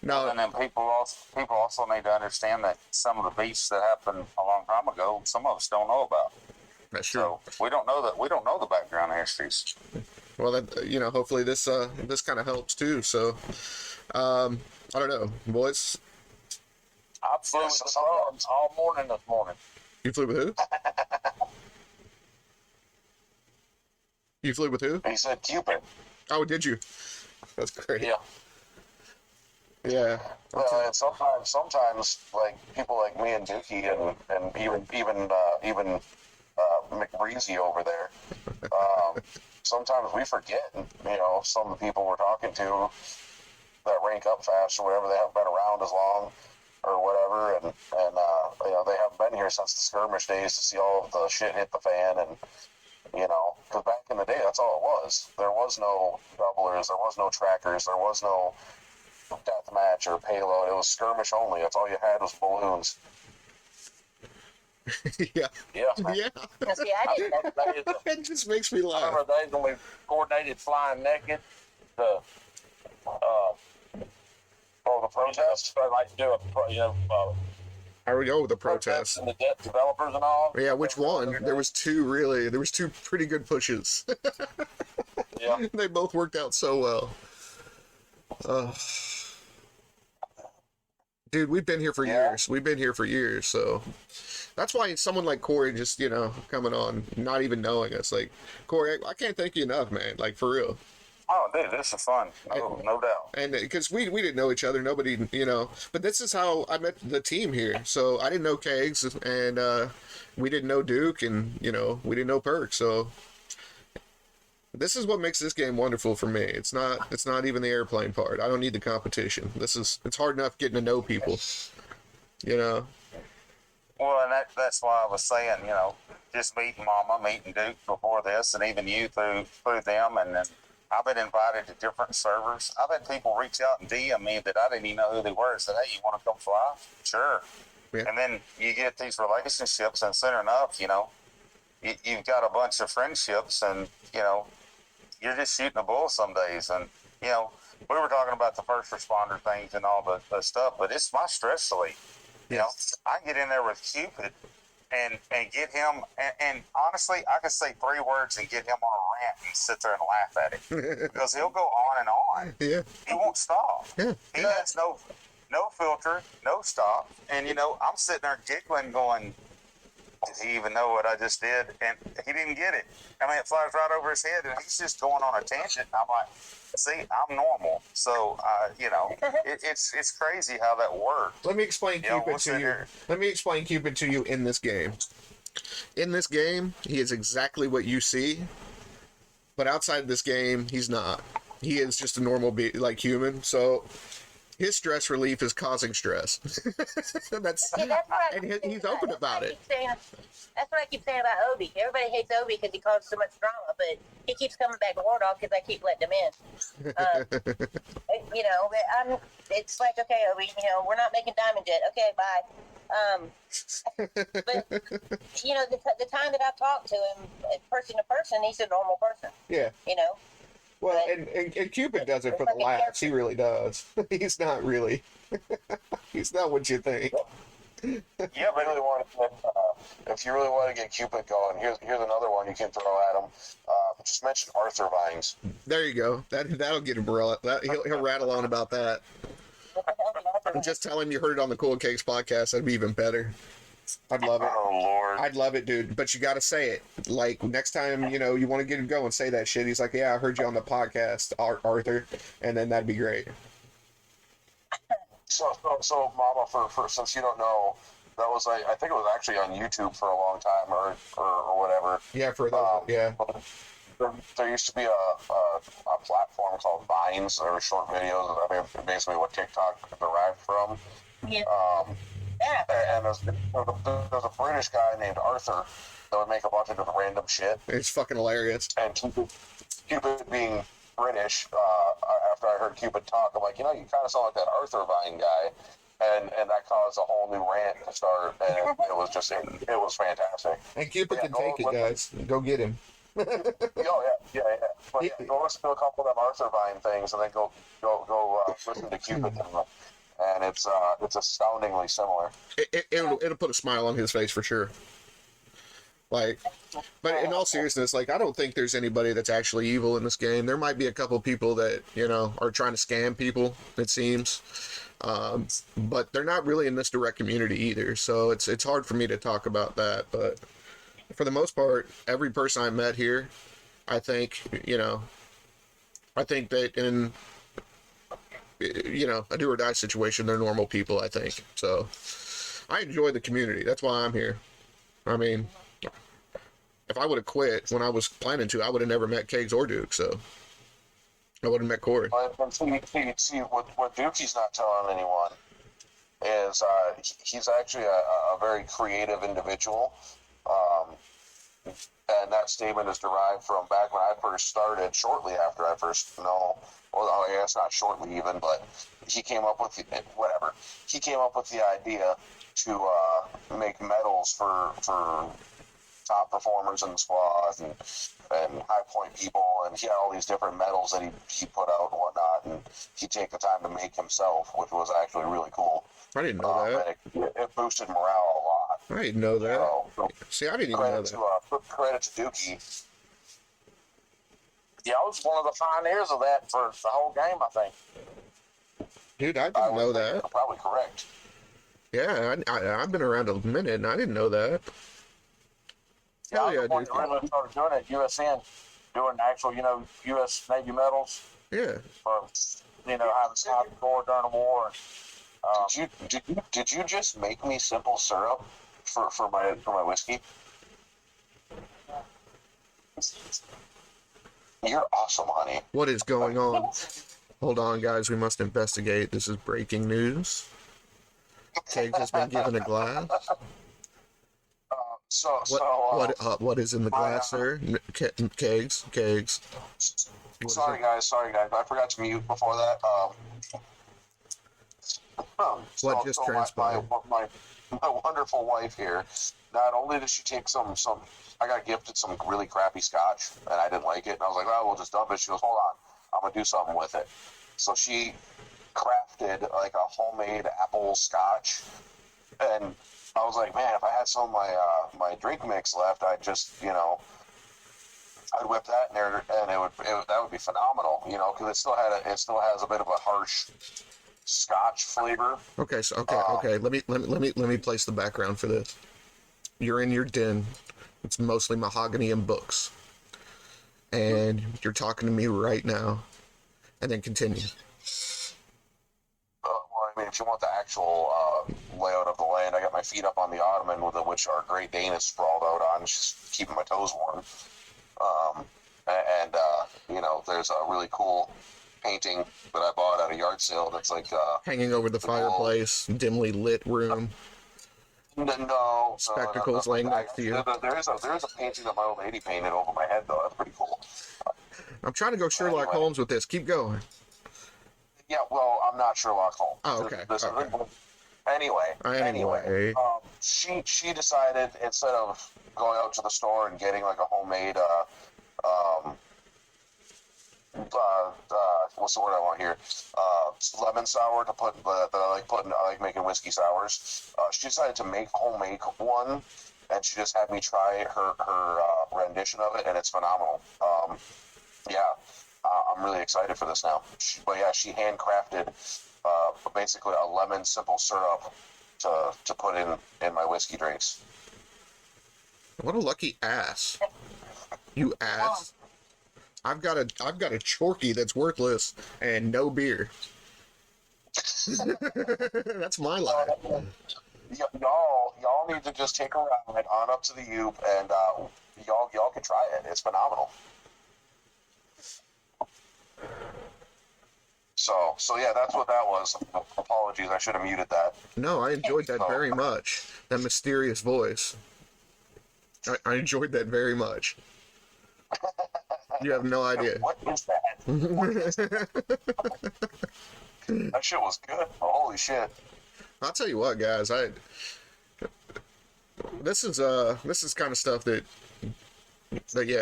No. And then people also need to understand that some of the beefs that happened a long time ago, some of us don't know about. That's true. So we don't know the background histories. Well, that, you know, hopefully this kind of helps too. So, I don't know, boys. I flew with the frogs all morning this morning. You flew with who? You flew with who? He said Cupid. Oh, did you? That's great. Yeah. Yeah. Well, and sometimes like people like me and Dookie and even McBreezy over there. Sometimes we forget, you know, some of the people we're talking to that rank up fast or whatever. They haven't been around as long or whatever, and you know, they haven't been here since the skirmish days to see all of the shit hit the fan, and you know, because back in the day, that's all it was. There was no doublers, there was no trackers, there was no deathmatch or payload. It was skirmish only. That's all you had was balloons. Yeah. Yeah. Yeah. See, I didn't. It just makes me I laugh. remember days when we coordinated flying naked to Oh, the protest? like do I would go with the protests. And the debt developers and all. Yeah, which one? There was two pretty good pushes. Yeah. They both worked out so well. Dude, we've been here for years. We've been here for years, so that's why someone like Corey just, coming on, not even knowing us. Like, Corey, I can't thank you enough, man. Like, for real. Oh, dude, this is fun. No doubt. And because we didn't know each other, nobody, but this is how I met the team here. So I didn't know Kegs, and we didn't know Duke, and, we didn't know Perk. So this is what makes this game wonderful for me. It's not even the airplane part. I don't need the competition. It's hard enough getting to know people, Well, and that's why I was saying, just meeting Mama, meeting Duke before this, and even you through them, and then I've been invited to different servers. I've had people reach out and DM me that I didn't even know who they were and said, hey, you want to come fly? Sure. Yeah. And then you get these relationships, and soon enough, you've got a bunch of friendships, and, you're just shooting a bull some days. And, we were talking about the first responder things and all the stuff, but it's my stress relief. I get in there with Cupid and get him, and honestly, I could say 3 words and get him on a rant and sit there and laugh at it because he'll go on and on. Yeah. He won't stop. Yeah. He has no filter, no stop, and I'm sitting there giggling, going, did he even know what I just did? And he didn't get it. I mean, it flies right over his head, and he's just going on a tangent. And I'm like, see, I'm normal. So, it's crazy how that works. Let me explain Cupid to you. Let me explain Cupid to you in this game. In this game, he is exactly what you see, but outside this game, he's not. He is just a normal human. So his stress relief is causing stress. He's open about it. That's what I keep saying about Obi. Everybody hates Obi because he causes so much drama, but he keeps coming back to War Dog because I keep letting him in. It's like, okay, Obi, we're not making Diamond Jet. Okay, bye. But the time that I've talked to him, person to person, he's a normal person. Yeah. Well, and Cupid does it for the laughs. He really does. He's not really. He's not what you think. Yeah, but if you really want to get Cupid going, here's another one you can throw at him. Just mention Arthur Vines. There you go. That'll get him. He'll rattle on about that. Just tell him you heard it on the Cool-Kegs podcast. That'd be even better. I'd love it. Oh, Lord. I'd love it, dude. But you got to say it. Like, next time, you want to get him going, say that shit. He's like, yeah, I heard you on the podcast, Arthur. And then that'd be great. So Mama, for since you don't know, that was, I think it was actually on YouTube for a long time or whatever. Yeah, for those, yeah. There used to be a platform called Vines, or short videos. I mean, basically what TikTok derived from. Yeah. And there's a British guy named Arthur that would make a bunch of different random shit. It's fucking hilarious. And Cupid being British, after I heard Cupid talk, I'm like, you kind of sound like that Arthur Vine guy. And that caused a whole new rant to start, and it was fantastic. And Cupid can take it, guys. Go get him. Yeah. But go listen to a couple of them Arthur Vine things, and then go listen to Cupid, and it's astoundingly similar. It'll put a smile on his face for sure. Like, but in all seriousness, I don't think there's anybody that's actually evil in this game. There might be a couple people that are trying to scam people. It seems. But they're not really in this direct community either, so it's hard for me to talk about that. But for the most part, every person I met here, I think that in a do or die situation, they're normal people. I think so. I enjoy the community. That's why I'm here. I mean, if I would have quit when I was planning to, I would have never met Kegs or Duke. So. I would have met Corey. See, what Dukey's not telling anyone is he's actually a very creative individual. And that statement is derived from back when I first started, shortly after I first, I guess not shortly even, but he came up with He came up with the idea to make medals for top performers in the squad and high point people and he had all these different medals that he put out and whatnot, and he'd take the time to make himself, which was actually really cool. I didn't know that. And it boosted morale a lot. I didn't know that. So, See, I didn't even know that. Credit to Dookie. Yeah, I was one of the pioneers of that for the whole game, I think. Dude, I didn't know that. You're probably correct. Yeah, I've been around a minute, and I didn't know that. Yeah, Hell I was yeah, the one dude. that really started doing it at USN, doing actual, U.S. Navy medals Yeah. for, how to score during the war. Did you just make me simple syrup for my whiskey? You're awesome, honey. What is going on? Hold on, guys. We must investigate. This is breaking news. Kegs has been given a glass. What is in the glass, sir? Kegs. Sorry, guys. I forgot to mute before that. What just transpired? My wonderful wife here. Not only did she take some, I got gifted some really crappy scotch, and I didn't like it. And I was like, "Oh, we'll just dump it." She goes, "Hold on, I'm gonna do something with it." So she crafted like a homemade apple scotch, and I was like, "Man, if I had some of my drink mix left, I'd just I'd whip that in there, and that would be phenomenal, because it still has a bit of a harsh Scotch flavor." Okay, okay. Let me place the background for this. You're in your den. It's mostly mahogany and books, and you're talking to me right now. And then continue. Well, I mean, if you want the actual layout of the land, I got my feet up on the ottoman which our Great Dane is sprawled out on. She's keeping my toes warm. There's a really cool painting that I bought at a yard sale that's like hanging over the fireplace, dimly lit room. No. Spectacles laying next to you. There is a painting that my old lady painted over my head, though. That's pretty cool. I'm trying to go Sherlock Holmes with this. Keep going. Yeah, well, I'm not Sherlock Holmes. Oh, okay. Anyway, she decided, instead of going out to the store and getting like a homemade what's the word I want here? Lemon sour to put that I like making whiskey sours. She decided to make homemade one, and she just had me try her rendition of it, and it's phenomenal. I'm really excited for this now. She handcrafted basically a lemon simple syrup to put in my whiskey drinks. What a lucky ass. You ass. I've got a Chorky that's worthless and no beer. That's my life. Y'all need to just take a ride on up to the Yoop, and y'all can try it. It's phenomenal. So yeah, that's what that was. Apologies, I should have muted that. No, I enjoyed that very much. That mysterious voice. I enjoyed that very much. You have no idea. What is that? That shit was good. Holy shit. I'll tell you what, guys. This is kind of stuff that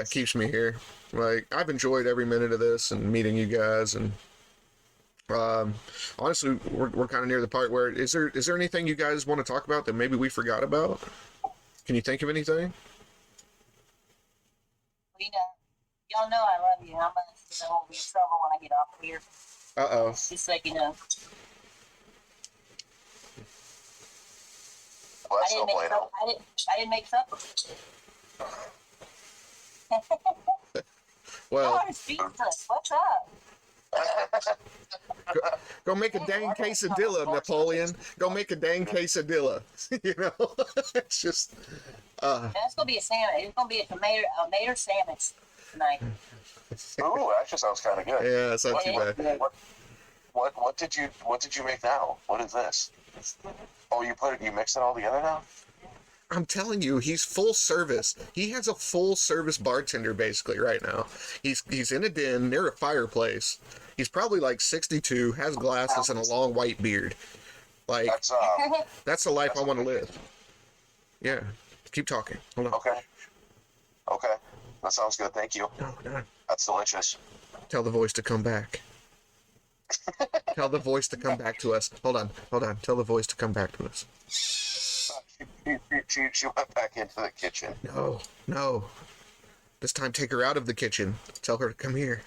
keeps me here. Like, I've enjoyed every minute of this and meeting you guys, and honestly, we're kind of near the part where is there anything you guys want to talk about that maybe we forgot about? Can you think of anything? Y'all know I love you. I'm gonna be in trouble when I get off of here. Uh-oh. Just so you know. Well, I didn't make supper. Well, Oh, Jesus, what's up? go make a dang quesadilla, Napoleon. Go make a dang quesadilla. It's just. That's gonna be a sandwich. It's gonna be a tomato sandwich tonight. Ooh, that actually sounds kind of good. Yeah, it's not too bad. What did you make now? What is this? Oh, you mix it all together now? I'm telling you, he's full service. He has a full service bartender basically right now. He's in a den near a fireplace. He's probably like 62, has glasses and a long white beard. Like that's the life I want to live. Yeah. Keep talking. Hold on. Okay. That sounds good. Thank you. No. That's delicious. Tell the voice to come back. Tell the voice to come back to us. Hold on. Tell the voice to come back to us. She went back into the kitchen. No. This time, take her out of the kitchen. Tell her to come here.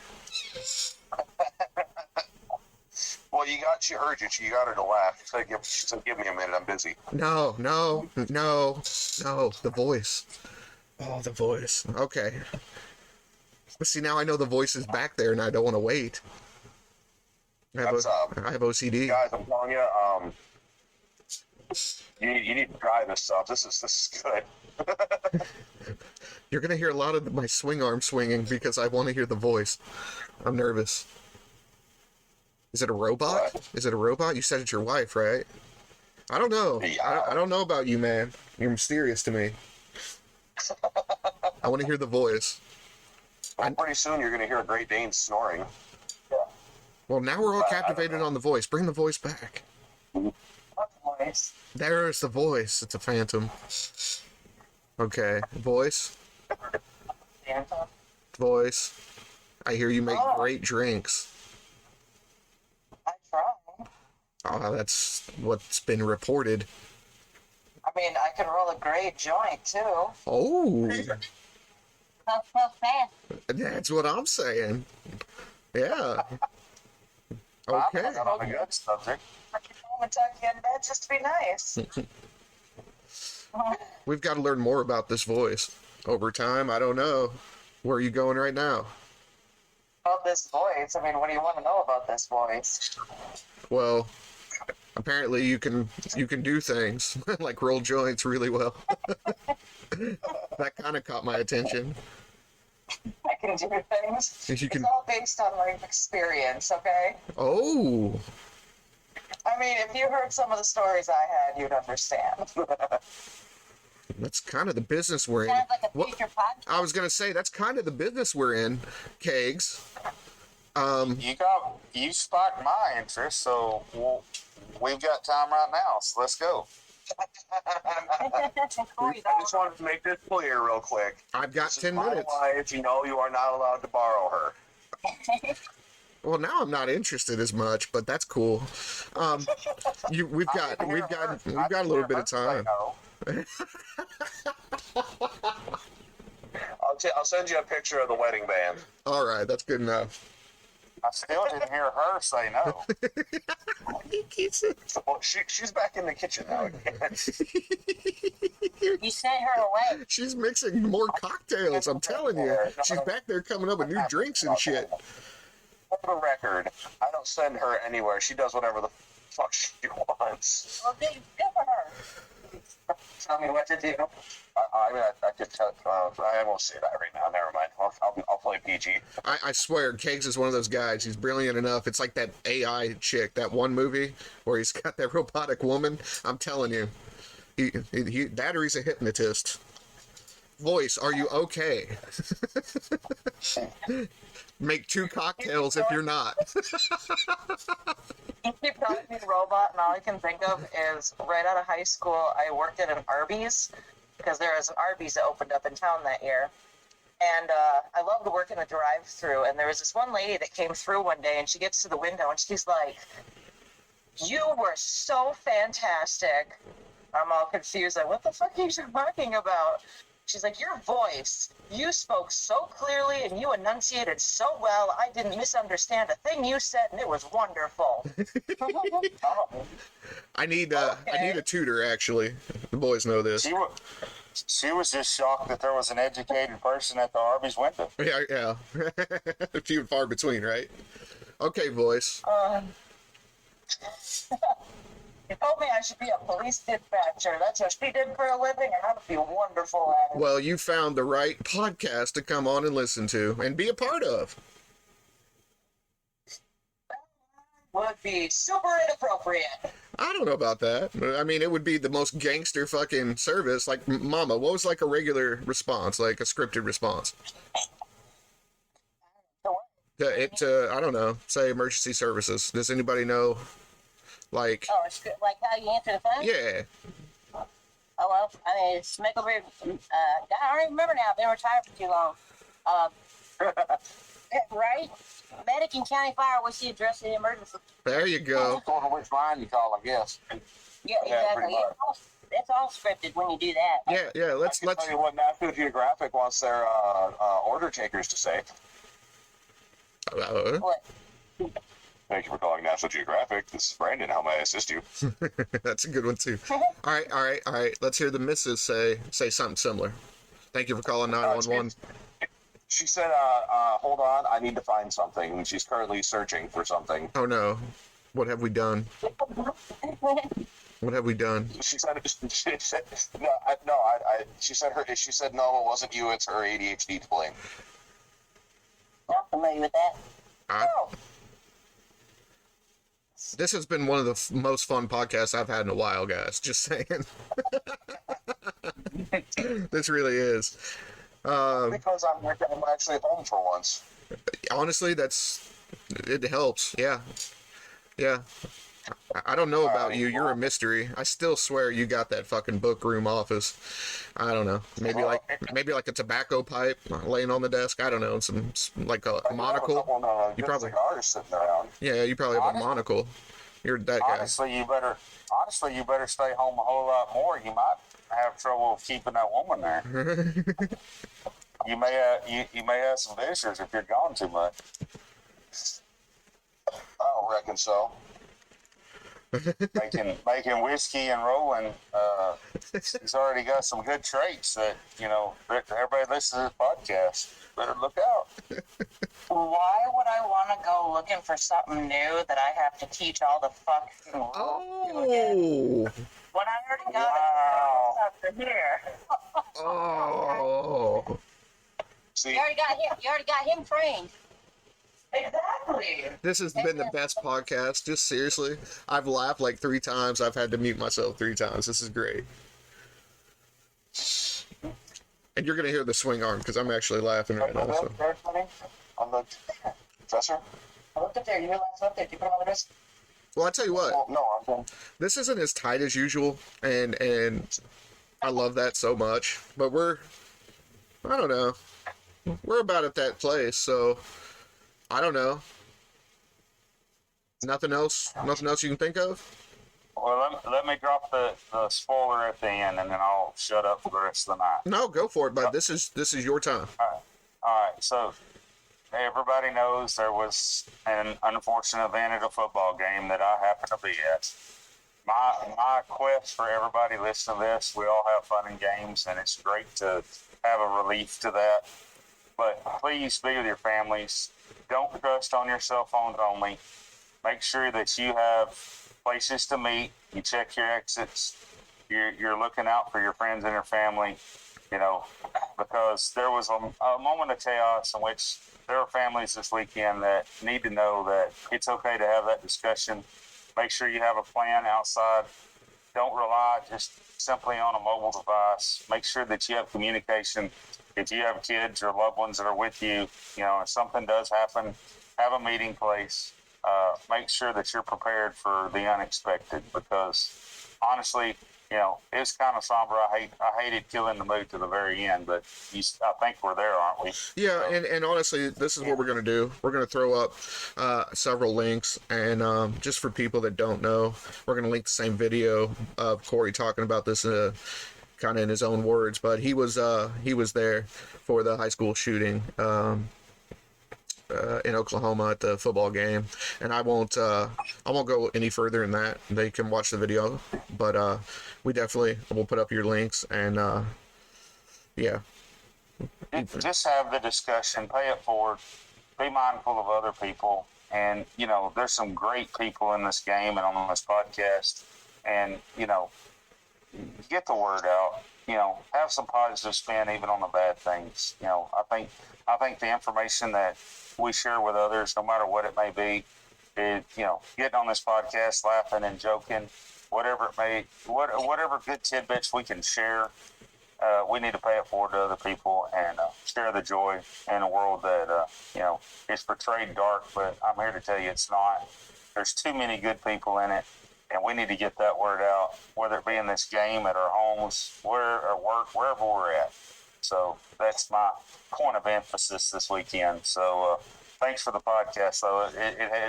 Well, she heard you. You got her to laugh. She said, give me a minute. I'm busy. No. The voice. Oh, the voice. Okay. But see, now I know the voice is back there, and I don't want to wait. I have OCD. Guys, I'm telling you, you need to try this stuff. This is good. You're gonna hear a lot of my swing arm swinging because I want to hear the voice. I'm nervous. Is it a robot? What? Is it a robot? You said it's your wife, right? I don't know. Yeah. I don't know about you, man. You're mysterious to me. I want to hear the voice. Well, pretty soon you're going to hear a Great Dane snoring. Yeah. Well, now we're all captivated on the voice. Bring the voice back. What voice? There's the voice. It's a phantom. Okay. Voice. Phantom? Voice. I hear you make great drinks. I try. Oh, that's what's been reported. I mean, I can roll a great joint, too. Oh, Puff, puff, pass. that's what I'm saying. Yeah. Okay. That's not a good subject. I can home and tuck you in bed just to be nice. We've got to learn more about this voice. Over time, I don't know. Where are you going right now? About this voice, I mean, what do you want to know about this voice? Well, apparently you can do things like roll joints really well. That kind of caught my attention. I can do things. If you can- It's all based on life experience, okay? Oh, I mean, if you heard some of the stories I had, you'd understand. that's kind of the business we're in. Sounds like a What- future podcast. I was gonna say that's kind of the business we're in, Kegs. You sparked my interest, so we've got time right now. So let's go. I just wanted to make this clear real quick. I've got This is 10 my minutes. wife. You know you are not allowed to borrow her. Well, now I'm not interested as much, but that's cool. We've got a little bit of time. I'll send you a picture of the wedding band. All right, that's good enough. I still didn't hear her say no. Well, she's back in the kitchen now again. You sent her away. She's mixing more cocktails. I'm telling you, she's back there coming up with new drinks and shit. For the record, I don't send her anywhere. She does whatever the fuck she wants. Well, good for her. Tell me what to do. I could tell. I won't say that right now. Never mind. I'll play PG. I swear, Kegs is one of those guys. He's brilliant enough. It's like that AI chick, that one movie where he's got that robotic woman. I'm telling you, that or he's a hypnotist. Voice, are you okay? Make 2 cocktails if you're not. You keep calling me robot, and all I can think of is right out of high school, I worked at an Arby's because there was an Arby's that opened up in town that year. And I loved working the drive-thru. And there was this one lady that came through one day, and she gets to the window, and she's like, "You were so fantastic." I'm all confused. Like, what the fuck are you talking about? She's like, "Your voice, you spoke so clearly and you enunciated so well. I didn't misunderstand a thing you said, and it was wonderful." I need a tutor, actually. The boys know this. She was just shocked that there was an educated person at the Arby's window. Yeah. Few and far between, right? Okay, voice. You told me I should be a police dispatcher. That's what she did for a living, and I would be wonderful at it. Well, you found the right podcast to come on and listen to and be a part of. Would be super inappropriate. I don't know about that. I mean, it would be the most gangster fucking service. Like, Mama, what was like a regular response, like a scripted response? I don't know, say emergency services. Does anybody know? Like, Oh, it's good. Like how you answer the phone? yeah. Oh, well, I mean, it's Michael Beard. I don't even remember now. I've been retired for too long. Right? Medic and county fire, what's the address of the emergency? There you go. According to which line you call, I guess. Yeah, Yeah, exactly. pretty much. It's all scripted when you do that. Yeah. Let's I can tell you what National Geographic wants their order takers to say. What? Thank you for calling National Geographic. This is Brandon. How may I assist you? That's a good one too. All right. Let's hear the missus say something similar. Thank you for calling 911. She said, hold on, I need to find something. And she's currently searching for something. Oh no, what have we done? What have we done? She said, she said no, it wasn't you, it's her ADHD to blame. Not familiar with that. Oh. This has been one of the most fun podcasts I've had in a while, guys. Just saying. This really is. Because I'm actually home for once. Honestly, it helps. Yeah. I don't know about you. You're a mystery. I still swear you got that fucking book room office. I don't know. Maybe like a tobacco pipe laying on the desk. I don't know. Some like a monocle. You probably cigars sitting around. Yeah, you probably have a monocle. You're that guy. Honestly, you better stay home a whole lot more. You might have trouble keeping that woman there. You may have some visitors if you're gone too much. I don't reckon so. making whiskey and rolling. He's already got some good traits that everybody listens to this podcast. Better look out. Why would I want to go looking for something new that I have to teach all the fucking rules to again? When I already got it here. Oh. See, You already got him trained. Exactly. This has been the best podcast. Just seriously, I've laughed like 3 times. I've had to mute myself 3 times. This is great. And you're gonna hear the swing arm because I'm actually laughing right now. So. on the dresser. I looked up there. You realize up there? Did you put them on the wrist? Well, I tell you what. Well, no, I'm done. This isn't as tight as usual, and I love that so much. But I don't know. We're about at that place, so I don't know. Nothing else you can think of? Well, let me drop the spoiler at the end, and then I'll shut up for the rest of the night. No, go for it, bud. This is your time. All right. So everybody knows there was an unfortunate event at a football game that I happened to be at. My quest for everybody listening to this, we all have fun in games, and it's great to have a relief to that. But please be with your families. Don't trust on your cell phones only. Make sure that you have places to meet. You check your exits. You're looking out for your friends and your family, because there was a moment of chaos in which there are families this weekend that need to know that it's okay to have that discussion. Make sure you have a plan outside. Don't rely just simply on a mobile device. Make sure that you have communication. If you have kids or loved ones that are with you, if something does happen, have a meeting place. Make sure that you're prepared for the unexpected, because honestly, it's kind of somber. I hated killing the mood to the very end, but I think we're there, aren't we? Yeah, and honestly, this is what we're going to do. We're going to throw up several links, and just for people that don't know, we're going to link the same video of Corey talking about this kind of in his own words, but he was there for the high school shooting in Oklahoma at the football game, and I won't go any further than that. They can watch the video, but we definitely will put up your links, and yeah. Just have the discussion, pay it forward, be mindful of other people, and there's some great people in this game and on this podcast, and get the word out. Have some positive spin even on the bad things. I think the information that we share with others, no matter what it may be, is getting on this podcast, laughing and joking, whatever good tidbits we can share. We need to pay it forward to other people and share the joy in a world that is portrayed dark, but I'm here to tell you it's not. There's too many good people in it. And we need to get that word out, whether it be in this game, at our homes, at work, wherever we're at. So that's my point of emphasis this weekend. So thanks for the podcast, though.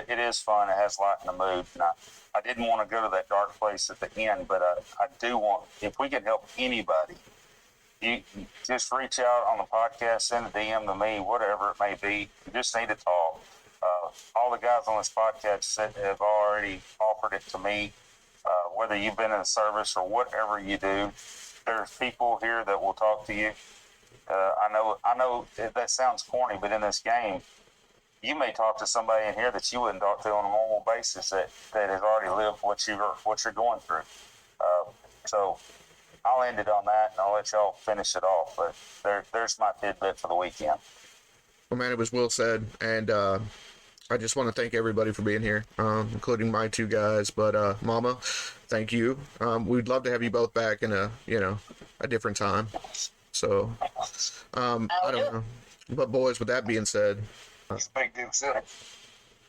It is fun. It has lightened the mood. And I didn't want to go to that dark place at the end, but I do want, if we can help anybody, you just reach out on the podcast, send a DM to me, whatever it may be. You just need to talk. All the guys on this podcast have already offered it to me. Whether you've been in the service or whatever you do, there's people here that will talk to you. I know that sounds corny, but in this game, you may talk to somebody in here that you wouldn't talk to on a normal basis that has already lived what you're going through. So I'll end it on that, and I'll let y'all finish it off. But there's my tidbit for the weekend. Well, man, it was well said, and I just want to thank everybody for being here, including my two guys. But Mama, thank you. We'd love to have you both back in a different time. So I don't know. But boys, with that being said, He's Big Duke City.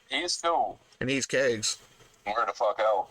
He's cool. and he's Kegs. Where the fuck out?